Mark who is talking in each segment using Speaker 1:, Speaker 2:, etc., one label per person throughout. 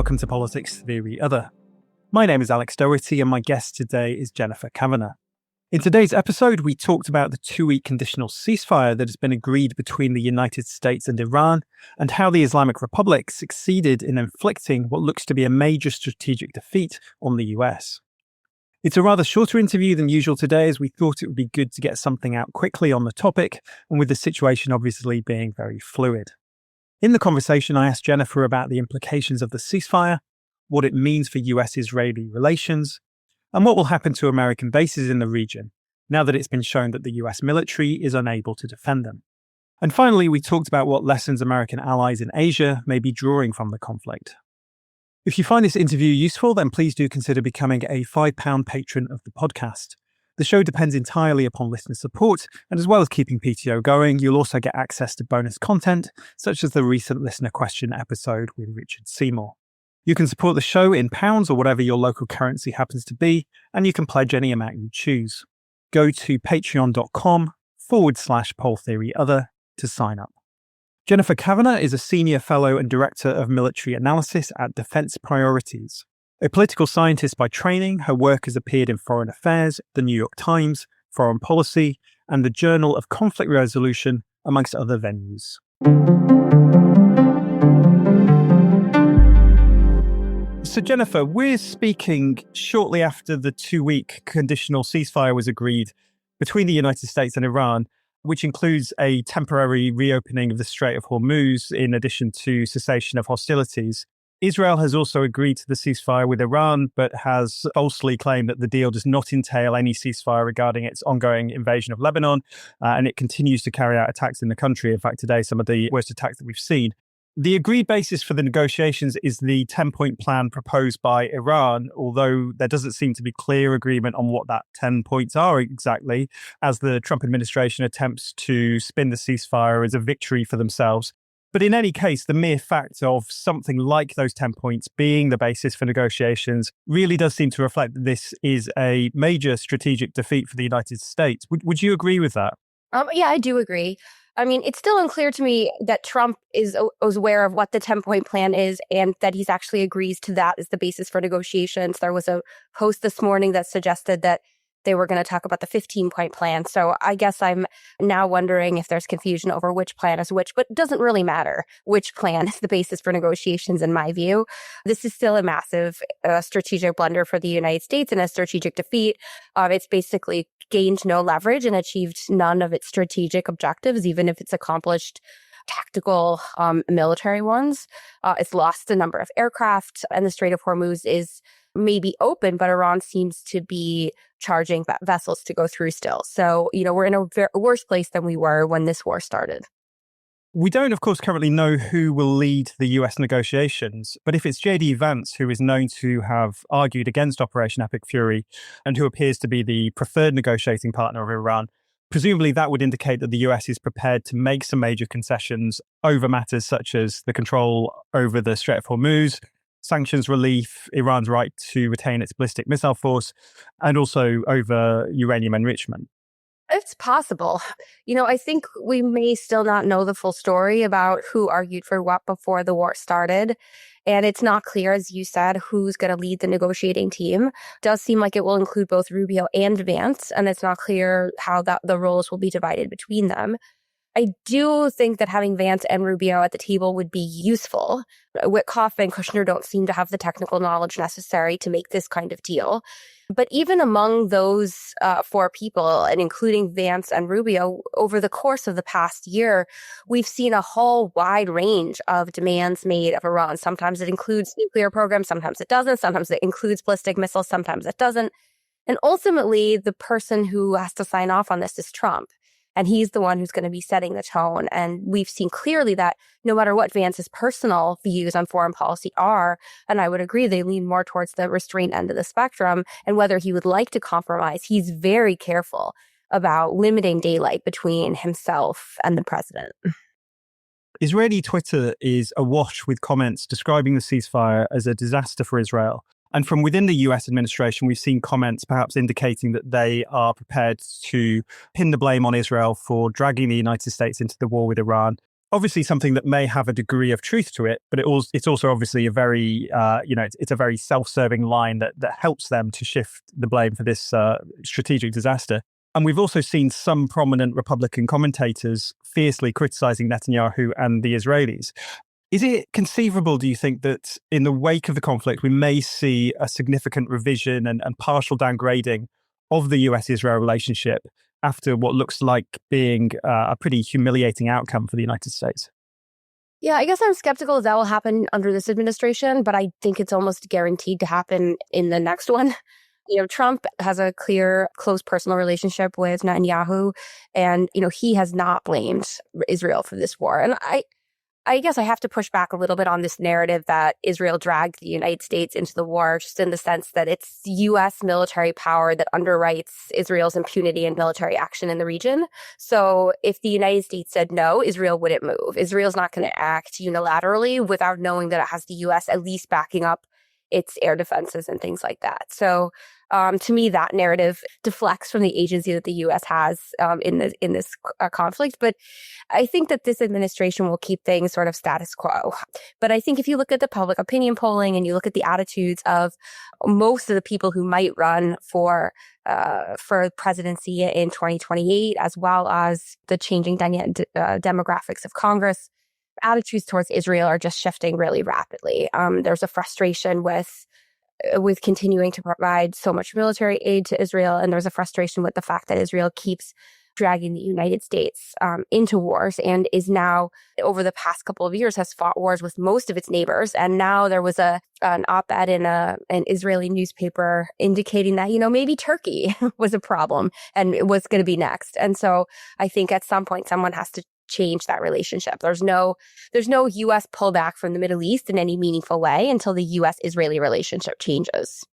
Speaker 1: welcome to Politics Theory Other. My name is Alex Doherty and my guest today is Jennifer Kavanagh. In today's episode, we talked about the 2-week conditional ceasefire that has been agreed between the United States and Iran and how the Islamic Republic succeeded in inflicting what looks to be a major strategic defeat on the US. It's a rather shorter interview than usual today, as we thought it would be good to get something out quickly on the topic, and with the situation obviously being very fluid. In the conversation, I asked Jennifer about the implications of the ceasefire, what it means for US-Israeli relations, and what will happen to American bases in the region, now that it's been shown that the US military is unable to defend them. And finally, we talked about what lessons American allies in Asia may be drawing from the conflict. If you find this interview useful, then please do consider becoming a £5 patron of the podcast. The show depends entirely upon listener support, and as well as keeping PTO going, you'll also get access to bonus content, such as the recent listener question episode with Richard Seymour. You can support the show in pounds or whatever your local currency happens to be, and you can pledge any amount you choose. Go to patreon.com/poletheoryother to sign up. Jennifer Kavanagh is a senior fellow and director of military analysis at Defense Priorities. A political scientist by training, her work has appeared in Foreign Affairs, The New York Times, Foreign Policy, and the Journal of Conflict Resolution, amongst other venues. So Jennifer, we're speaking shortly after the 2-week conditional ceasefire was agreed between the United States and Iran, which includes a temporary reopening of the Strait of Hormuz in addition to cessation of hostilities. Israel has also agreed to the ceasefire with Iran, but has falsely claimed that the deal does not entail any ceasefire regarding its ongoing invasion of Lebanon, and it continues to carry out attacks in the country. In fact, today, some of the worst attacks that we've seen. The agreed basis for the negotiations is the 10-point plan proposed by Iran, although there doesn't seem to be clear agreement on what that 10 points are exactly, as the Trump administration attempts to spin the ceasefire as a victory for themselves. But in any case, the mere fact of something like those 10 points being the basis for negotiations really does seem to reflect that this is a major strategic defeat for the United States. Would you agree with that?
Speaker 2: Yeah, I do agree. I mean, it's still unclear to me that Trump is aware of what the 10-point plan is and that he's actually agrees to that as the basis for negotiations. There was a post this morning that suggested that they were going to talk about the 15-point plan. So I guess I'm now wondering if there's confusion over which plan is which, but it doesn't really matter which plan is the basis for negotiations in my view. This is still a massive strategic blunder for the United States and a strategic defeat. It's basically gained no leverage and achieved none of its strategic objectives, even if it's accomplished tactical military ones. It's lost a number of aircraft, and the Strait of Hormuz is maybe open, but Iran seems to be charging vessels to go through still. So, we're in a worse place than we were when this war started.
Speaker 1: We don't, of course, currently know who will lead the US negotiations, but if it's J.D. Vance, who is known to have argued against Operation Epic Fury and who appears to be the preferred negotiating partner of Iran, presumably that would indicate that the US is prepared to make some major concessions over matters such as the control over the Strait of Hormuz, sanctions relief, Iran's right to retain its ballistic missile force, and also over uranium enrichment.
Speaker 2: It's possible. I think we may still not know the full story about who argued for what before the war started. And it's not clear, as you said, who's going to lead the negotiating team. It does seem like it will include both Rubio and Vance, and it's not clear how the roles will be divided between them. I do think that having Vance and Rubio at the table would be useful. Witkoff and Kushner don't seem to have the technical knowledge necessary to make this kind of deal. But even among those 4 people, and including Vance and Rubio, over the course of the past year, we've seen a whole wide range of demands made of Iran. Sometimes it includes nuclear programs, sometimes it doesn't. Sometimes it includes ballistic missiles, sometimes it doesn't. And ultimately, the person who has to sign off on this is Trump. And he's the one who's going to be setting the tone. And we've seen clearly that no matter what Vance's personal views on foreign policy are, and I would agree they lean more towards the restraint end of the spectrum, and whether he would like to compromise, he's very careful about limiting daylight between himself and the president.
Speaker 1: Israeli Twitter is awash with comments describing the ceasefire as a disaster for Israel. And from within the US administration, we've seen comments perhaps indicating that they are prepared to pin the blame on Israel for dragging the United States into the war with Iran. obviously something that may have a degree of truth to it, but it's also obviously a very, it's a very self-serving line that helps them to shift the blame for this strategic disaster. And we've also seen some prominent Republican commentators fiercely criticizing Netanyahu and the Israelis. Is it conceivable, do you think, that in the wake of the conflict, we may see a significant revision and partial downgrading of the US-Israel relationship after what looks like being a pretty humiliating outcome for the United States?
Speaker 2: Yeah, I guess I'm skeptical that will happen under this administration, but I think it's almost guaranteed to happen in the next one. Trump has a clear, close personal relationship with Netanyahu, and, he has not blamed Israel for this war. And I guess I have to push back a little bit on this narrative that Israel dragged the United States into the war, just in the sense that it's U.S. military power that underwrites Israel's impunity and military action in the region. So if the United States said no, Israel wouldn't move. Israel's not going to act unilaterally without knowing that it has the U.S. at least backing up its air defenses and things like that. So to me, that narrative deflects from the agency that the U.S. has in this conflict. But I think that this administration will keep things sort of status quo. But I think if you look at the public opinion polling and you look at the attitudes of most of the people who might run for presidency in 2028, as well as the changing demographics of Congress, attitudes towards Israel are just shifting really rapidly. There's a frustration with continuing to provide so much military aid to Israel, and there's a frustration with the fact that Israel keeps dragging the United States into wars, and is now, over the past couple of years, has fought wars with most of its neighbors. And now there was an op-ed in an Israeli newspaper indicating that, maybe Turkey was a problem and it was going to be next. And so I think at some point someone has to change that relationship. There's no U.S. pullback from the Middle East in any meaningful way until the U.S.-Israeli relationship changes.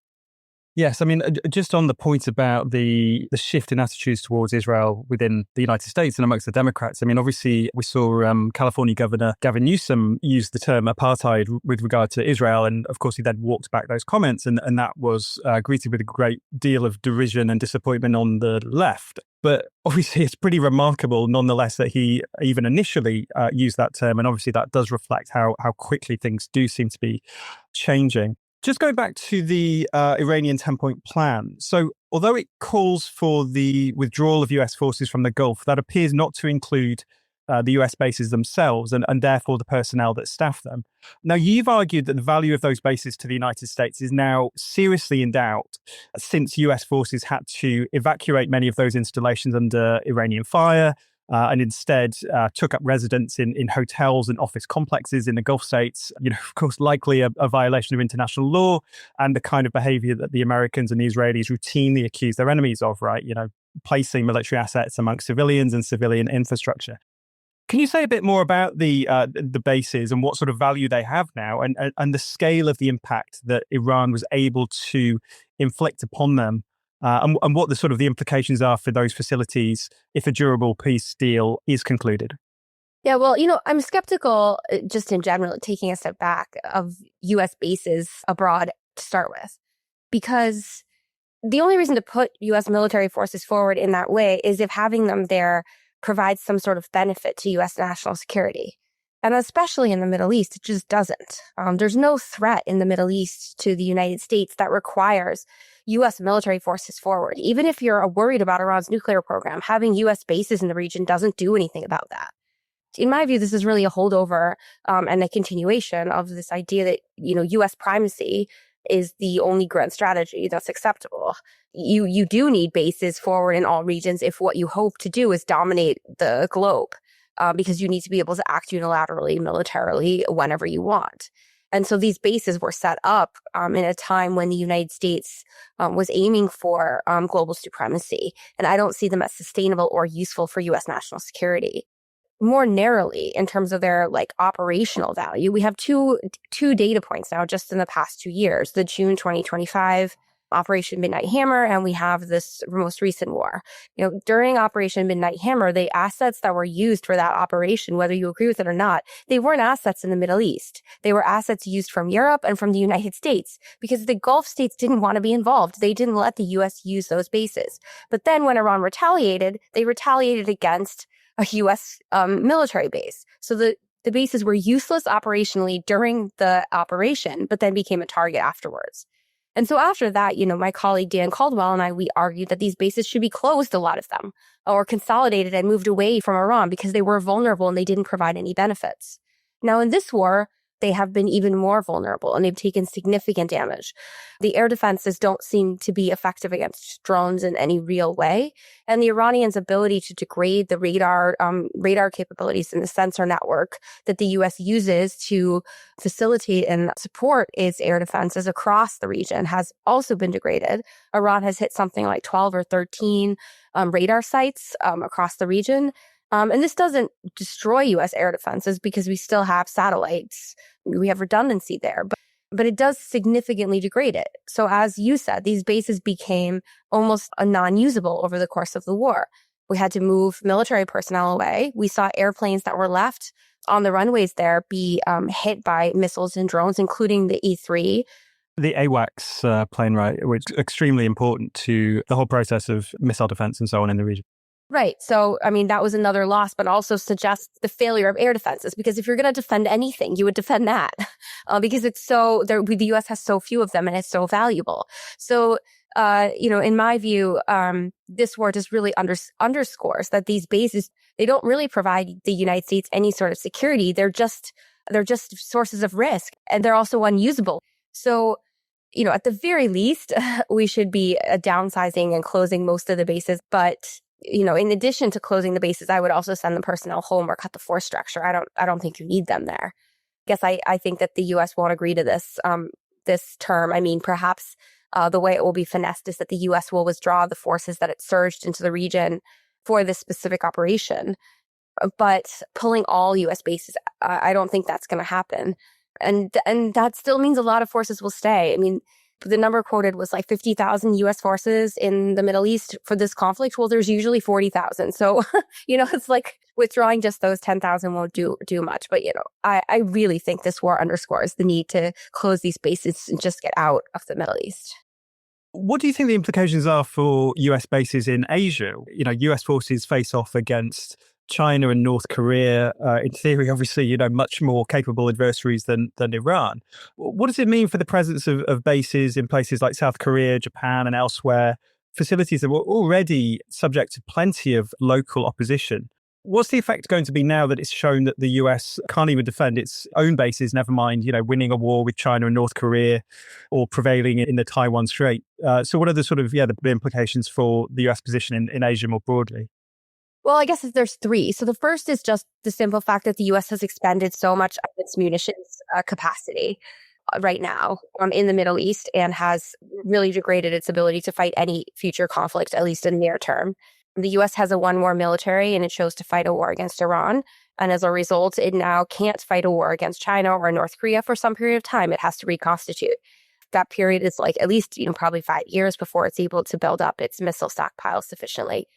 Speaker 1: Yes, I mean, just on the point about the shift in attitudes towards Israel within the United States and amongst the Democrats, I mean, obviously we saw California Governor Gavin Newsom use the term apartheid with regard to Israel. And of course, he then walked back those comments, and that was greeted with a great deal of derision and disappointment on the left. But obviously, it's pretty remarkable, nonetheless, that he even initially used that term. And obviously, that does reflect how quickly things do seem to be changing. Just going back to the Iranian 10-point plan. So although it calls for the withdrawal of US forces from the Gulf, that appears not to include the US bases themselves and therefore the personnel that staff them. Now, you've argued that the value of those bases to the United States is now seriously in doubt since US forces had to evacuate many of those installations under Iranian fire, and instead took up residence in hotels and office complexes in the Gulf states, of course, likely a violation of international law and the kind of behavior that the Americans and the Israelis routinely accuse their enemies of, right? Placing military assets amongst civilians and civilian infrastructure. Can you say a bit more about the bases and what sort of value they have now and the scale of the impact that Iran was able to inflict upon them? And what the sort of the implications are for those facilities if a durable peace deal is concluded?
Speaker 2: Yeah, well, I'm skeptical just in general, taking a step back, of U.S. bases abroad to start with, because the only reason to put U.S. military forces forward in that way is if having them there provides some sort of benefit to U.S. national security. And especially in the Middle East, it just doesn't. There's no threat in the Middle East to the United States that requires U.S. military forces forward. Even if you're worried about Iran's nuclear program, having U.S. bases in the region doesn't do anything about that. In my view, this is really a holdover and a continuation of this idea that, U.S. primacy is the only grand strategy that's acceptable. You do need bases forward in all regions if what you hope to do is dominate the globe. Because you need to be able to act unilaterally, militarily, whenever you want. And so these bases were set up in a time when the United States was aiming for global supremacy. And I don't see them as sustainable or useful for U.S. national security. More narrowly, in terms of their operational value, we have two data points now just in the past 2 years, the June 2025 Operation Midnight Hammer, and we have this most recent war. During Operation Midnight Hammer, the assets that were used for that operation, whether you agree with it or not, they weren't assets in the Middle East. They were assets used from Europe and from the United States because the Gulf states didn't want to be involved. They didn't let the U.S. use those bases. But then when Iran retaliated, they retaliated against a U.S. Military base. So the bases were useless operationally during the operation, but then became a target afterwards. And so after that, my colleague Dan Caldwell and I, we argued that these bases should be closed, a lot of them, or consolidated and moved away from Iran because they were vulnerable and they didn't provide any benefits. Now, in this war, they have been even more vulnerable and they've taken significant damage. The air defenses don't seem to be effective against drones in any real way. And the Iranians' ability to degrade the radar capabilities in the sensor network that the U.S. uses to facilitate and support its air defenses across the region has also been degraded. Iran has hit something like 12 or 13 radar sites across the region. And this doesn't destroy U.S. air defenses because we still have satellites. We have redundancy there, but it does significantly degrade it. So as you said, these bases became almost non-usable over the course of the war. We had to move military personnel away. We saw airplanes that were left on the runways there be hit by missiles and drones, including the E-3.
Speaker 1: The AWACS plane, right, which is extremely important to the whole process of missile defense and so on in the region.
Speaker 2: Right. So, that was another loss, but also suggests the failure of air defenses, because if you're going to defend anything, you would defend that because it's the U.S. has so few of them and it's so valuable. So, in my view, this war just really underscores that these bases, they don't really provide the United States any sort of security. They're just sources of risk, and they're also unusable. So, at the very least, we should be downsizing and closing most of the bases, but in addition to closing the bases, I would also send the personnel home or cut the force structure. I don't think you need them there. I guess I think that the U.S. won't agree to this term. Perhaps the way it will be finessed is that the U.S. will withdraw the forces that it surged into the region for this specific operation. But pulling all U.S. bases, I don't think that's going to happen. And that still means a lot of forces will stay. The number quoted was like 50,000 U.S. forces in the Middle East for this conflict. Well, there's usually 40,000. So, it's like withdrawing just those 10,000 won't do much. But, I really think this war underscores the need to close these bases and just get out of the Middle East.
Speaker 1: What do you think the implications are for US bases in Asia? US forces face off against China and North Korea, in theory, obviously, much more capable adversaries than Iran. What does it mean for the presence of bases in places like South Korea, Japan, and elsewhere, facilities that were already subject to plenty of local opposition? What's the effect going to be now that it's shown that the US can't even defend its own bases, never mind, winning a war with China and North Korea or prevailing in the Taiwan Strait? So what are the the implications for the US position in Asia more broadly?
Speaker 2: Well, I guess there's three. So the first is just the simple fact that the U.S. has expended so much of its munitions capacity right now in the Middle East and has really degraded its ability to fight any future conflict, at least in the near term. The U.S. has a one-war military and it chose to fight a war against Iran. And as a result, it now can't fight a war against China or North Korea for some period of time. It has to reconstitute. That period is like at least, probably 5 years before it's able to build up its missile stockpile sufficiently.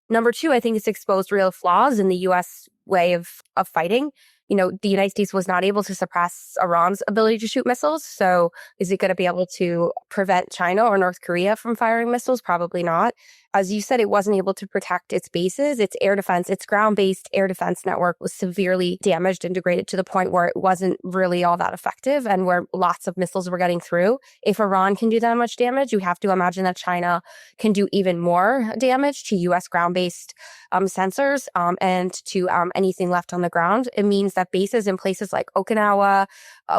Speaker 2: Number two, I think it's exposed real flaws in the U.S. way of fighting. The United States was not able to suppress Iran's ability to shoot missiles. So is it going to be able to prevent China or North Korea from firing missiles? Probably not. As you said, it wasn't able to protect its bases. Its air defense, its ground-based air defense network was severely damaged and degraded to the point where it wasn't really all that effective and where lots of missiles were getting through. If Iran can do that much damage, you have to imagine that China can do even more damage to U.S. ground-based sensors and to anything left on the ground. It means that bases in places like Okinawa,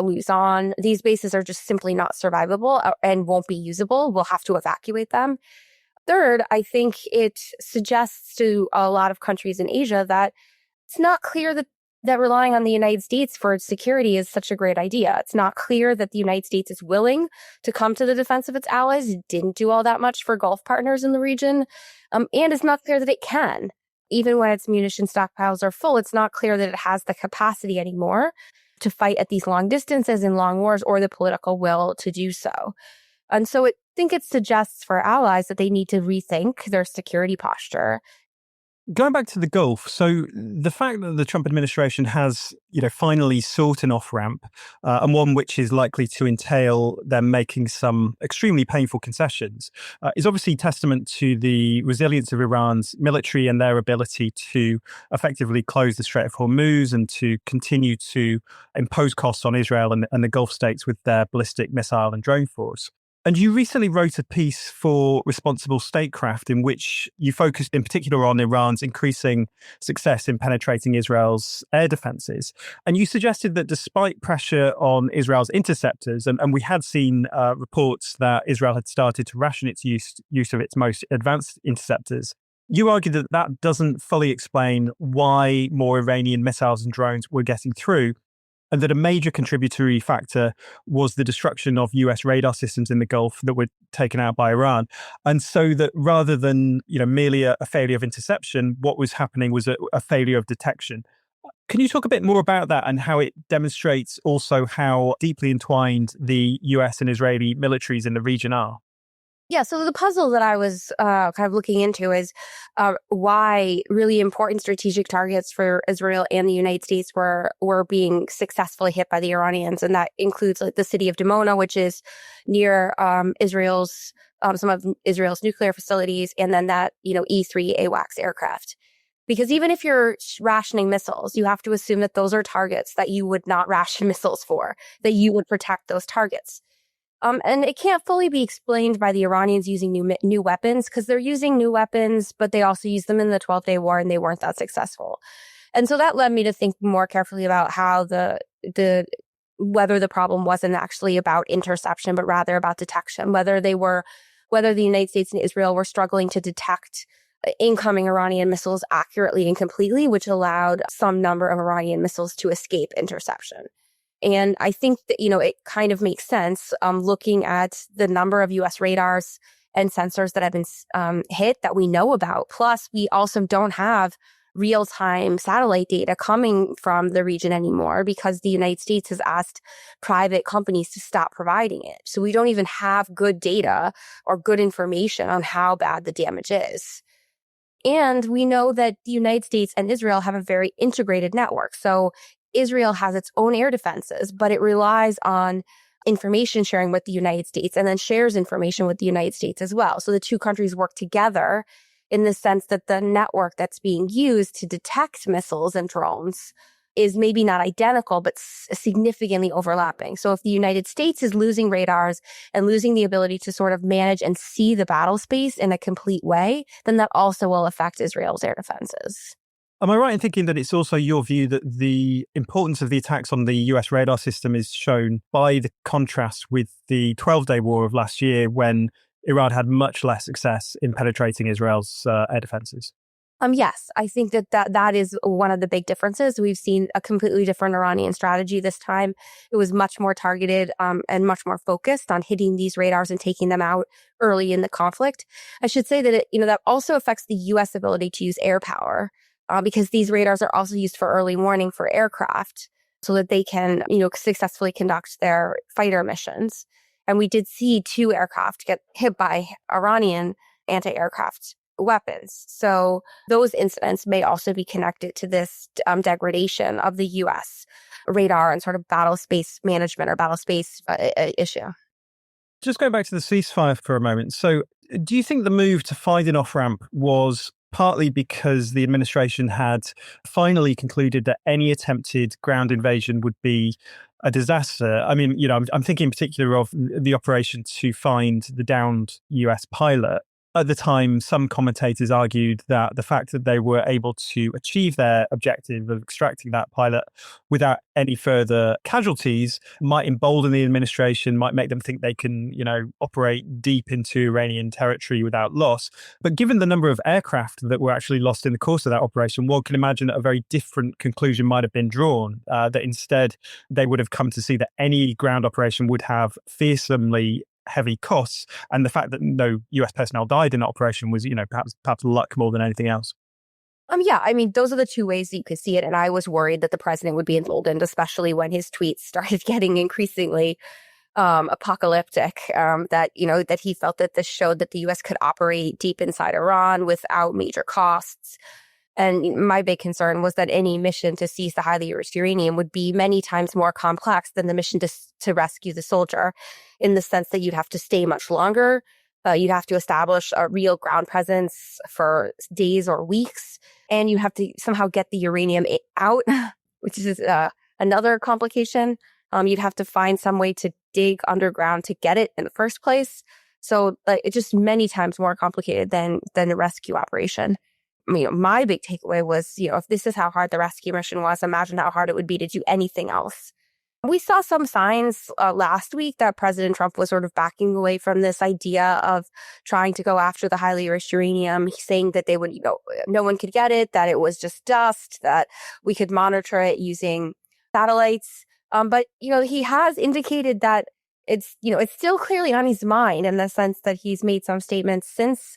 Speaker 2: Luzon, these bases are just simply not survivable and won't be usable. We'll have to evacuate them. Third, I think it suggests to a lot of countries in Asia that it's not clear that relying on the United States for its security is such a great idea. It's not clear that the United States is willing to come to the defense of its allies. It didn't do all that much for Gulf partners in the region. And it's not clear that it can. Even when its munition stockpiles are full, it's not clear that it has the capacity anymore to fight at these long distances in long wars or the political will to do so. And so I think it suggests for allies that they need to rethink their security posture.
Speaker 1: Going back to the Gulf, so the fact that the Trump administration has, finally sought an off-ramp, and one which is likely to entail them making some extremely painful concessions, is obviously testament to the resilience of Iran's military and their ability to effectively close the Strait of Hormuz and to continue to impose costs on Israel and the Gulf states with their ballistic missile and drone force. And you recently wrote a piece for Responsible Statecraft in which you focused in particular on Iran's increasing success in penetrating Israel's air defenses. And you suggested that despite pressure on Israel's interceptors, and we had seen reports that Israel had started to ration its use of its most advanced interceptors, you argued that that doesn't fully explain why more Iranian missiles and drones were getting through, and that a major contributory factor was the destruction of US radar systems in the Gulf that were taken out by Iran. And so that rather than, merely a failure of interception, what was happening was a failure of detection. Can you talk a bit more about that and how it demonstrates also how deeply entwined the US and Israeli militaries in the region are?
Speaker 2: Yeah, so the puzzle that I was kind of looking into is why really important strategic targets for Israel and the United States were being successfully hit by the Iranians, and that includes like the city of Dimona, which is near Israel's some of Israel's nuclear facilities, and then that E-3 AWACS aircraft. Because even if you're rationing missiles, you have to assume that those are targets that you would not ration missiles for, that you would protect those targets. And it can't fully be explained by the Iranians using new weapons, because they're using new weapons, but they also used them in the 12-day war and they weren't that successful. And so that led me to think more carefully about how whether the problem wasn't actually about interception, but rather about detection, whether the United States and Israel were struggling to detect incoming Iranian missiles accurately and completely, which allowed some number of Iranian missiles to escape interception. And I think that, it kind of makes sense looking at the number of U.S. radars and sensors that have been hit that we know about. Plus, we also don't have real-time satellite data coming from the region anymore because the United States has asked private companies to stop providing it. So we don't even have good data or good information on how bad the damage is. And we know that the United States and Israel have a very integrated network. So Israel has its own air defenses, but it relies on information sharing with the United States and then shares information with the United States as well. So the two countries work together in the sense that the network that's being used to detect missiles and drones is maybe not identical, but significantly overlapping. So if the United States is losing radars and losing the ability to sort of manage and see the battle space in a complete way, then that also will affect Israel's air defenses.
Speaker 1: Am I right in thinking that it's also your view that the importance of the attacks on the US radar system is shown by the contrast with the 12-day war of last year when Iran had much less success in penetrating Israel's air defenses?
Speaker 2: Yes, I think that is one of the big differences. We've seen a completely different Iranian strategy this time. It was much more targeted and much more focused on hitting these radars and taking them out early in the conflict. I should say that that also affects the U.S. ability to use air power because these radars are also used for early warning for aircraft so that they can successfully conduct their fighter missions. And we did see 2 aircraft get hit by Iranian anti-aircraft weapons. So those incidents may also be connected to this degradation of the U.S. radar and sort of battle space management or battle space issue.
Speaker 1: Just going back to the ceasefire for a moment. So do you think the move to find an off-ramp was partly because the administration had finally concluded that any attempted ground invasion would be a disaster? I mean, I'm thinking in particular of the operation to find the downed US pilot. At the time, some commentators argued that the fact that they were able to achieve their objective of extracting that pilot without any further casualties might embolden the administration, might make them think they can, operate deep into Iranian territory without loss. But given the number of aircraft that were actually lost in the course of that operation, one can imagine that a very different conclusion might have been drawn, that instead they would have come to see that any ground operation would have fearsomely heavy costs, and the fact that no US personnel died in that operation was, perhaps luck more than anything else.
Speaker 2: Yeah, I mean, those are the 2 ways that you could see it. And I was worried that the president would be emboldened, especially when his tweets started getting increasingly apocalyptic, that he felt that this showed that the U.S. could operate deep inside Iran without major costs. And my big concern was that any mission to seize the highly enriched uranium would be many times more complex than the mission to rescue the soldier, in the sense that you'd have to stay much longer. You'd have to establish a real ground presence for days or weeks, and you have to somehow get the uranium out, which is another complication. You'd have to find some way to dig underground to get it in the first place. So it's just many times more complicated than a rescue operation. My big takeaway was, if this is how hard the rescue mission was, imagine how hard it would be to do anything else. We saw some signs last week that President Trump was sort of backing away from this idea of trying to go after the highly enriched uranium. He's saying that they would, no one could get it, that it was just dust, that we could monitor it using satellites. But he has indicated that it's still clearly on his mind, in the sense that he's made some statements since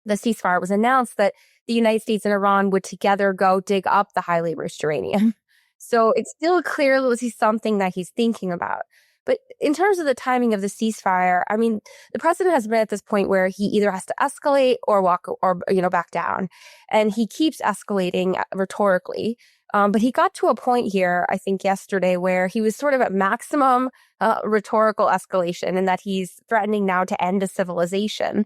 Speaker 2: the ceasefire was announced that the United States and Iran would together go dig up the highly enriched uranium. So it's still clearly something that he's thinking about. But in terms of the timing of the ceasefire, the president has been at this point where he either has to escalate or back down. And he keeps escalating rhetorically. But he got to a point here, I think yesterday, where he was sort of at maximum rhetorical escalation, and that he's threatening now to end a civilization.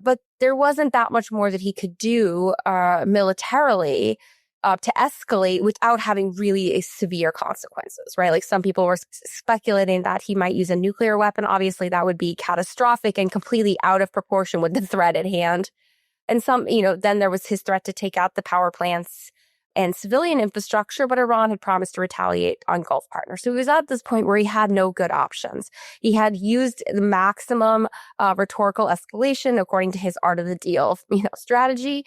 Speaker 2: But there wasn't that much more that he could do militarily to escalate without having really severe consequences, right? Like, some people were speculating that he might use a nuclear weapon. Obviously, that would be catastrophic and completely out of proportion with the threat at hand. And then there was his threat to take out the power plants and civilian infrastructure, but Iran had promised to retaliate on Gulf partners. So he was at this point where he had no good options. He had used the maximum rhetorical escalation according to his art of the deal, strategy.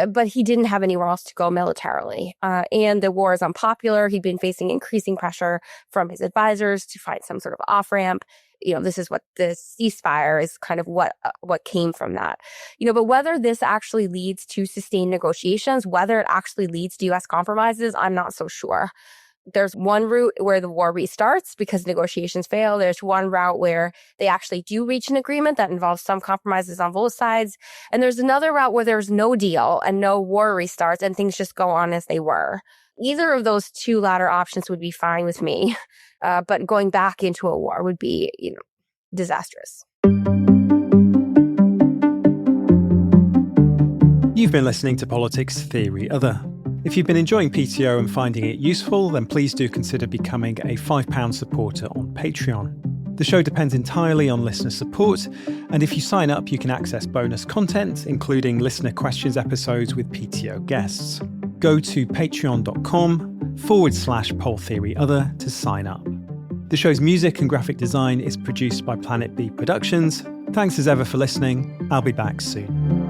Speaker 2: But he didn't have anywhere else to go militarily. And the war is unpopular. He'd been facing increasing pressure from his advisors to find some sort of off-ramp. This is what the ceasefire is, kind of what came from that. But whether this actually leads to sustained negotiations, whether it actually leads to U.S. compromises, I'm not so sure. There's one route where the war restarts because negotiations fail. There's one route where they actually do reach an agreement that involves some compromises on both sides. And there's another route where there's no deal and no war restarts and things just go on as they were. Either of those two latter options would be fine with me. But going back into a war would be, disastrous.
Speaker 1: You've been listening to Politics Theory Other. If you've been enjoying PTO and finding it useful, then please do consider becoming a £5 supporter on Patreon. The show depends entirely on listener support, and if you sign up, you can access bonus content, including listener questions episodes with PTO guests. Go to patreon.com/poltheoryother to sign up. The show's music and graphic design is produced by Planet B Productions. Thanks as ever for listening. I'll be back soon.